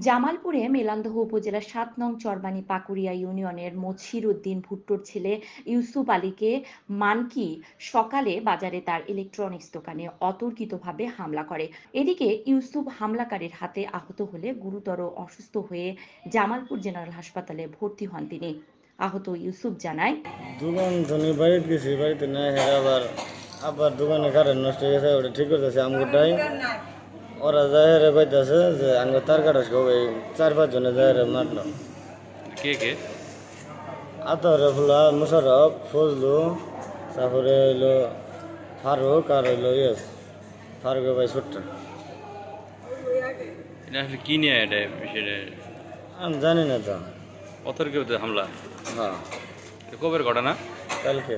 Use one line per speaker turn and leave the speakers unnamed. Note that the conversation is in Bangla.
জামালপুরে মেলান্দহ উপজেলার ৭ নং চরবানি পাকুড়িয়া ইউনিয়নের মছির উদ্দিন ভুট্টোর ছেলে ইউসুফ আলীকে মানকি সকালে বাজারে তার ইলেকট্রনিক্স দোকানে অতর্কিতভাবে হামলা করে। এদিকে ইউসুফ হামলাকারীর হাতে আহত হলে গুরুতর অসুস্থ হয়ে জামালপুর জেনারেল হাসপাতালে ভর্তি হন তিনি। আহত ইউসুফ জানায়,
দোকান ধনী বাড়িতে গেছি, বাড়িতে না হ্যাঁ আবার দোকানে কারেন্ট নষ্ট হয়ে গেছে, ওটা ঠিক করতেছে আমগুটাই। ওরা যায় পাইতেছে যে আঙ্গ তার কাটাস এই 4-5 জনে যায় মারলো।
কে
আতরে ফুলা মুশারফ, ফজলু, তারপরে হইলো ফারুক আর হইলো ফারুক ভাই ছোট্ট।
এটা আসলে কি নিয়ে এটা বিষয়টা
আমি জানি না তো।
অতর্কিত হামলা।
হ্যাঁ,
কবের ঘটনা?
কালকে।